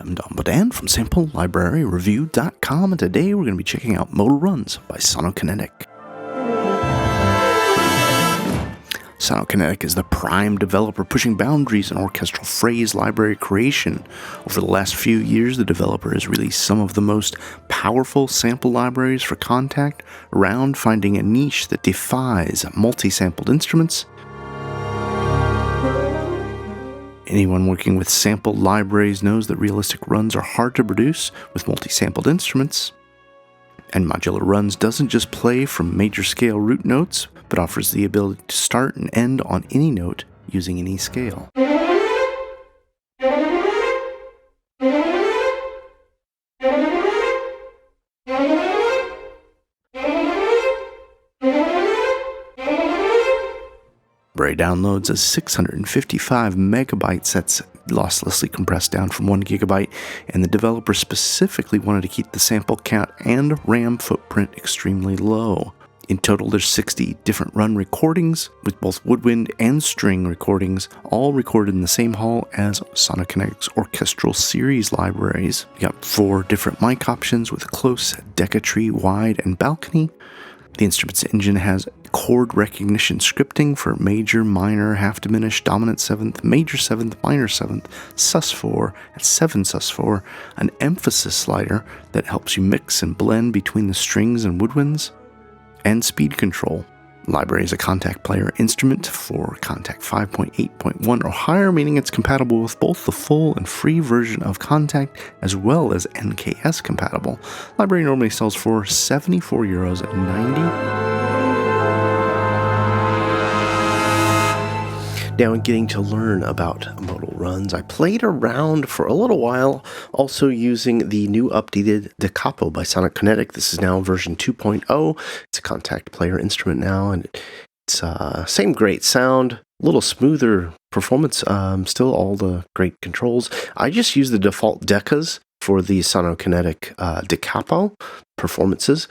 I'm Don Bodan from SampleLibraryReview.com, and today we're going to be checking out Modal Runs by Sonokinetic. Sonokinetic is the prime developer pushing boundaries in orchestral phrase library creation. Over the last few years, the developer has released some of the most powerful sample libraries for Kontakt around, finding a niche that defies multi-sampled instruments. Anyone working with sample libraries knows that realistic runs are hard to produce with multi-sampled instruments. And Modular Runs doesn't just play from major scale root notes, but offers the ability to start and end on any note using any scale. Library downloads as 655 megabytes. That's losslessly compressed down from 1 gigabyte, and the developer specifically wanted to keep the sample count and RAM footprint extremely low. In total, there's 60 different run recordings, with both woodwind and string recordings, all recorded in the same hall as Sonokinetic's orchestral series libraries. You got 4 different mic options with close, decatree, wide, and balcony. The instrument's engine has chord recognition scripting for major, minor, half diminished, dominant 7th, major 7th, minor 7th, sus4, and 7 sus4, an emphasis slider that helps you mix and blend between the strings and woodwinds, and speed control. Library is a Kontakt player instrument for Kontakt 5.8.1 or higher, meaning it's compatible with both the full and free version of Kontakt as well as NKS compatible. Library normally sells for €74.90. Now, in getting to learn about Modal Runs, I played around for a little while, also using the new updated Da Capo by Sonokinetic. This is now version 2.0. It's a Kontakt player instrument now, and it's same great sound, a little smoother performance, still all the great controls. I just use the default decas for the Sonokinetic Da Capo performances,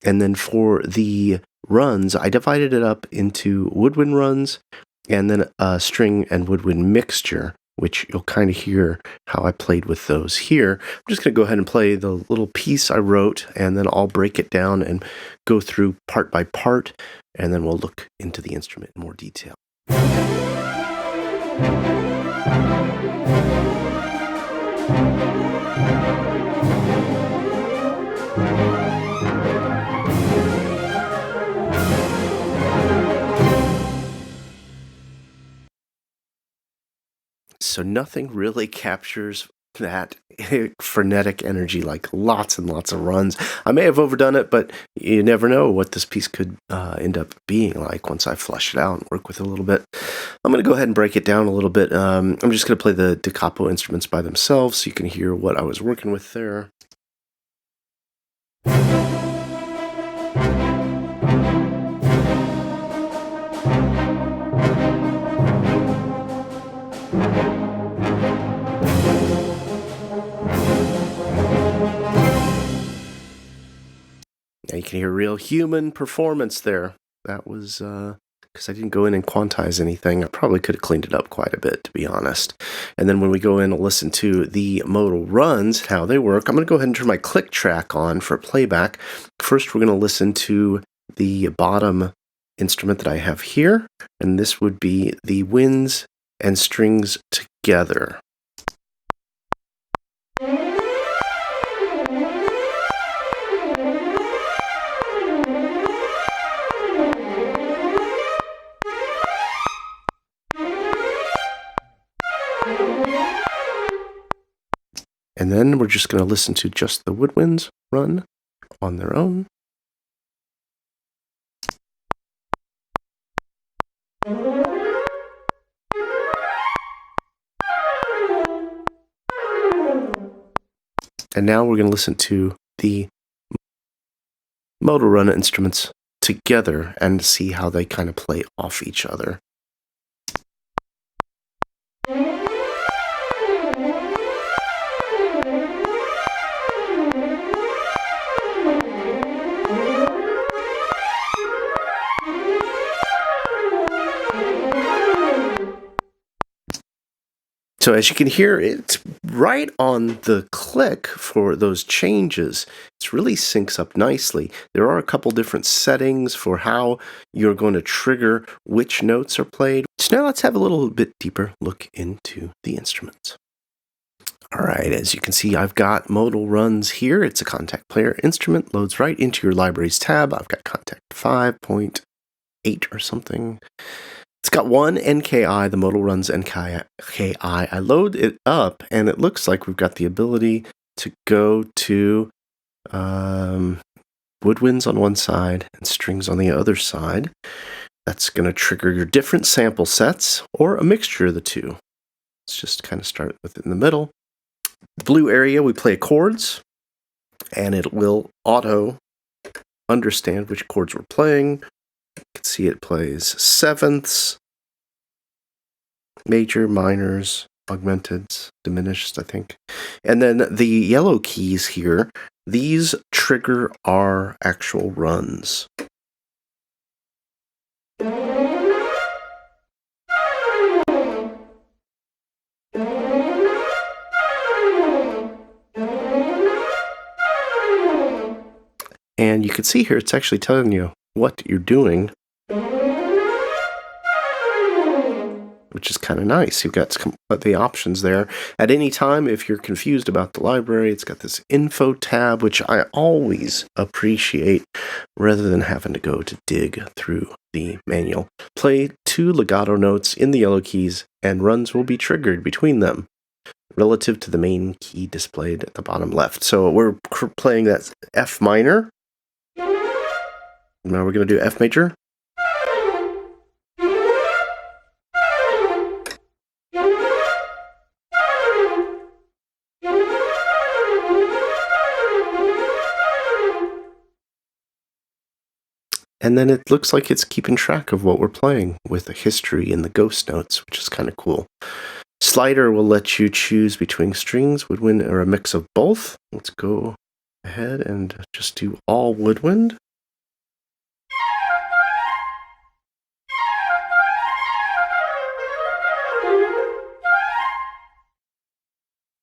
and then for the runs, I divided it up into woodwind runs, and then a string and woodwind mixture, which you'll kind of hear how I played with those here. I'm just going to go ahead and play the little piece I wrote, and then I'll break it down and go through part by part, and then we'll look into the instrument in more detail. So nothing really captures that frenetic energy like lots and lots of runs. I may have overdone it, but you never know what this piece could end up being like once I flesh it out and work with it a little bit. I'm going to go ahead and break it down a little bit. I'm just going to play the Da Capo instruments by themselves so you can hear what I was working with there. Now you can hear real human performance there. That was because I didn't go in and quantize anything. I probably could have cleaned it up quite a bit, to be honest. And then when we go in and listen to the modal runs, how they work, I'm going to go ahead and turn my click track on for playback. First, we're going to listen to the bottom instrument that I have here, and this would be the winds and strings together. And then we're just going to listen to just the woodwinds run on their own. And now we're going to listen to the modal run instruments together and see how they kind of play off each other. So as you can hear, it's right on the click for those changes. It really syncs up nicely. There are a couple different settings for how you're going to trigger which notes are played. So now let's have a little bit deeper look into the instruments. All right, as you can see, I've got Modal Runs here. It's a contact player instrument, loads right into your libraries tab. I've got contact 5.8 or something. It's got one NKI, the Modal Runs NKI. I load it up, and it looks like we've got the ability to go to woodwinds on one side and strings on the other side. That's going to trigger your different sample sets or a mixture of the two. Let's just kind of start with it in the middle. The blue area, we play chords, and it will auto understand which chords we're playing. You can see it plays sevenths, major, minors, augmenteds, diminished, I think. And then the yellow keys here, these trigger our actual runs. And you can see here, it's actually telling you what you're doing, which is kind of nice. You've got the options there. At any time, if you're confused about the library, it's got this info tab, which I always appreciate, rather than having to go to dig through the manual. Play 2 legato notes in the yellow keys, and runs will be triggered between them, relative to the main key displayed at the bottom left. So we're playing that F minor. Now we're going to do F major. And then it looks like it's keeping track of what we're playing with the history and the ghost notes, which is kind of cool. Slider will let you choose between strings, woodwind, or a mix of both. Let's go ahead and just do all woodwind.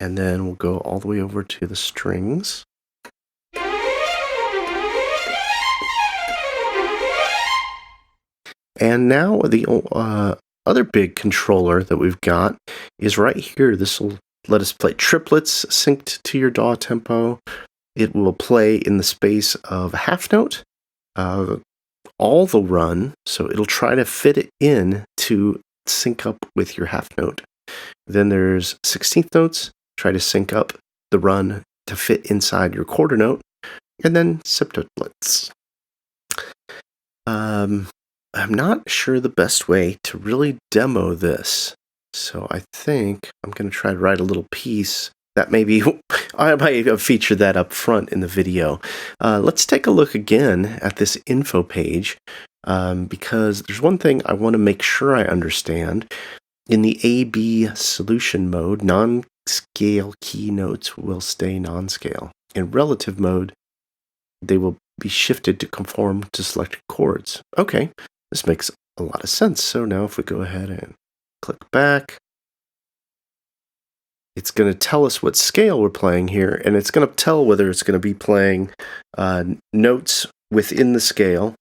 And then we'll go all the way over to the strings. And now the other big controller that we've got is right here. This will let us play triplets synced to your DAW tempo. It will play in the space of a half note, all the run, so it'll try to fit it in to sync up with your half note. Then there's 16th notes, try to sync up the run to fit inside your quarter note, and then septuplets. I'm not sure the best way to really demo this, so I think I'm going to try to write a little piece that maybe I might feature that up front in the video. Let's take a look again at this info page, because there's one thing I want to make sure I understand. In the A-B solution mode, non-scale key notes will stay non-scale. In relative mode, they will be shifted to conform to selected chords. Okay, this makes a lot of sense. So now if we go ahead and click back, it's going to tell us what scale we're playing here, and it's going to tell whether it's going to be playing notes within the scale.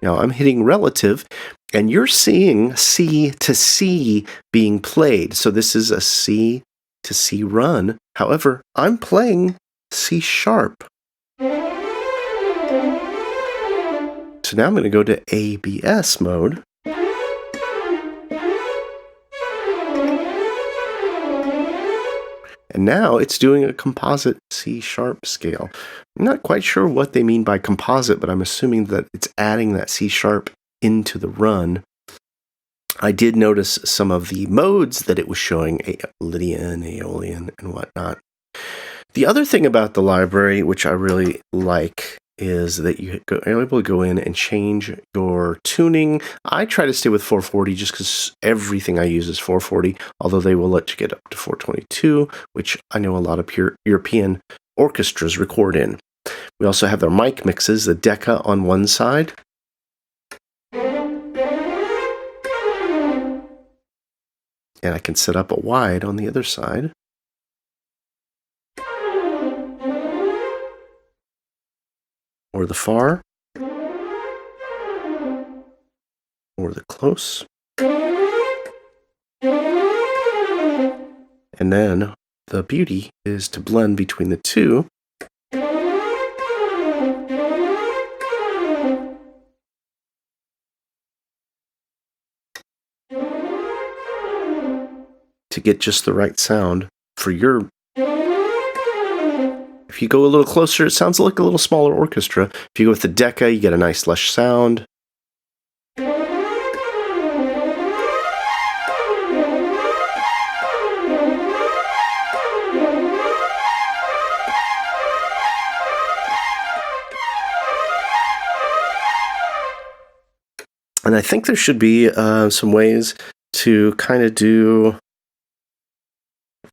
Now I'm hitting relative, and you're seeing C to C being played. So this is a C to C run. However, I'm playing C sharp. So now I'm going to go to ABS mode. And now it's doing a composite C sharp scale. I'm not quite sure what they mean by composite, but I'm assuming that it's adding that C sharp into the run. I did notice some of the modes that it was showing, Lydian, Aeolian, and whatnot. The other thing about the library, which I really like, is that you're able to go in and change your tuning. I try to stay with 440 just because everything I use is 440, although they will let you get up to 422, which I know a lot of European orchestras record in. We also have their mic mixes, the Decca on one side. And I can set up a wide on the other side. Or the far. Or the close. And then the beauty is to blend between the two. To get just the right sound for your... If you go a little closer, it sounds like a little smaller orchestra. If you go with the Decca, you get a nice lush sound. And I think there should be some ways to kind of do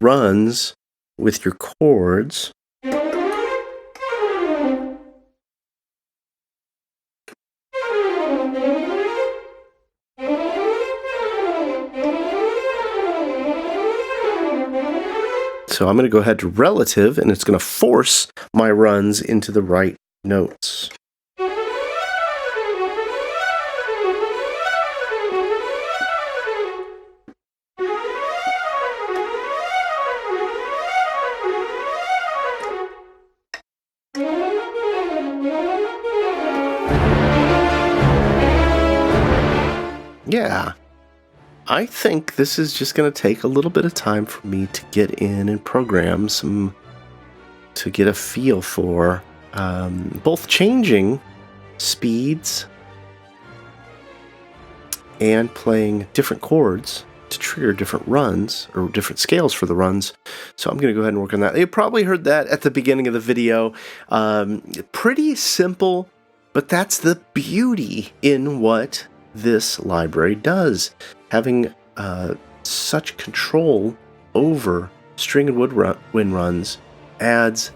runs with your chords. So I'm going to go ahead to relative, and it's going to force my runs into the right notes. Yeah, I think this is just going to take a little bit of time for me to get in and program some, to get a feel for both changing speeds and playing different chords to trigger different runs or different scales for the runs. So I'm going to go ahead and work on that. You probably heard that at the beginning of the video. Pretty simple, but that's the beauty in what this library does. Having such control over string and wind runs adds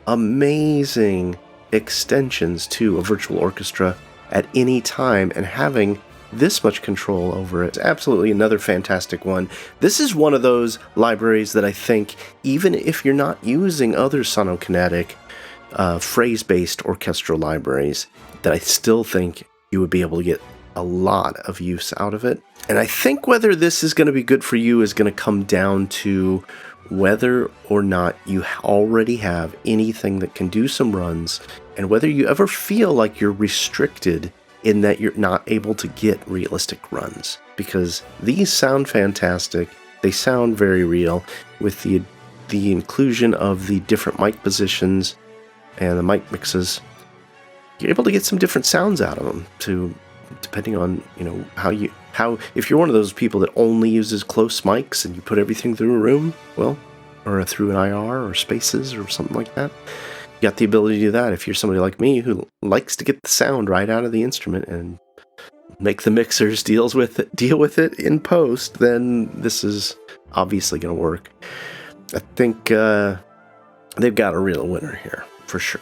amazing extensions to a virtual orchestra at any time, and having this much control over it is absolutely another fantastic one. This is one of those libraries that I think, even if you're not using other Sonokinetic phrase-based orchestral libraries, that I still think you would be able to get a lot of use out of it. And I think whether this is going to be good for you is going to come down to whether or not you already have anything that can do some runs, and whether you ever feel like you're restricted in that you're not able to get realistic runs. Because these sound fantastic, they sound very real. With the inclusion of the different mic positions and the mic mixes, you're able to get some different sounds out of them, depending on, how if you're one of those people that only uses close mics and you put everything through a room, well, or through an IR or spaces or something like that, you got the ability to do that. If you're somebody like me who likes to get the sound right out of the instrument and make the mixers deal with it in post, then this is obviously going to work. I think they've got a real winner here for sure.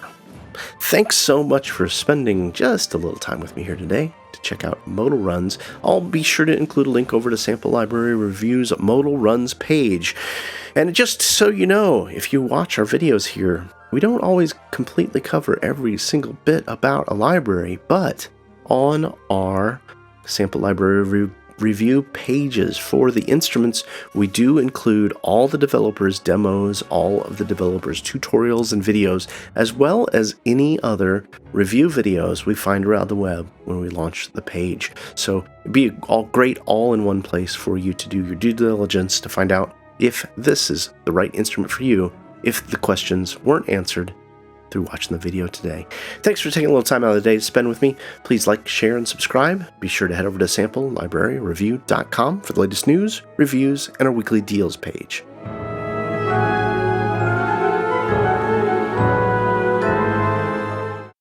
Thanks so much for spending just a little time with me here today to check out Modal Runs. I'll be sure to include a link over to Sample Library Review's Modal Runs page. And just so you know, if you watch our videos here, we don't always completely cover every single bit about a library, but on our Sample Library Review pages for the instruments, we do include all the developers' demos, all of the developers' tutorials and videos, as well as any other review videos we find around the web when we launch the page. So it'd be great all in one place for you to do your due diligence to find out if this is the right instrument for you, if the questions weren't answered through watching the video today. Thanks for taking a little time out of the day to spend with me. Please like, share, and subscribe. Be sure to head over to samplelibraryreview.com for the latest news, reviews, and our weekly deals page.